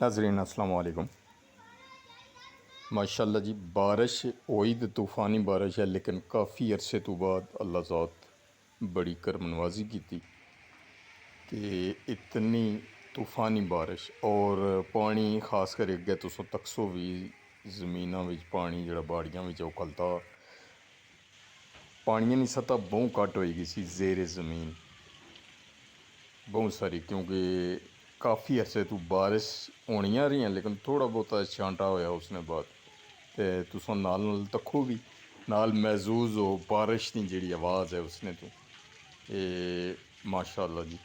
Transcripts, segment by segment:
नाज़रीन अस्सलाम वालेकुम। माशाल्लाह जी, बारिश हुई तो तूफ़ानी बारिश है, लेकिन काफ़ी अरसे तो बाद अल्लाह ज़ात बड़ी करम नवाजी की थी कि इतनी तूफ़ानी बारिश और पानी खास कर अग्गें तुस तकसो भी ज़मीनां विच पानी जेह्ड़ा बाड़ियां विच उखलता पानिया की सतह बहुत घट हो गई सी ज़ेरे ज़मीन बहुत सारी, क्योंकि काफ़ी अरसे तो बारिश होनियां रही, लेकिन थोड़ा बहुत छांटा होया उसने बाद ते तुसां नाल नाल तक्खो भी नाल महसूस हो बारिश की जिहड़ी आवाज़ है उसने तो ये माशाअल्लाह जी।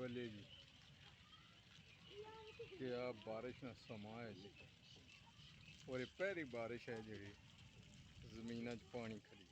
ਵੇਲੇ ਜੀ ਕਿ ਆ ਬਾਰਿਸ਼ ਦਾ ਸਮਾਂ ਹੈ ਜੀ ਔਰ ਇਹ ਪਹਿਲੀ ਬਾਰਿਸ਼ ਹੈ ਜਿਹੜੀ ਜ਼ਮੀਨਾਂ 'ਚ ਪਾਣੀ ਖੜੀ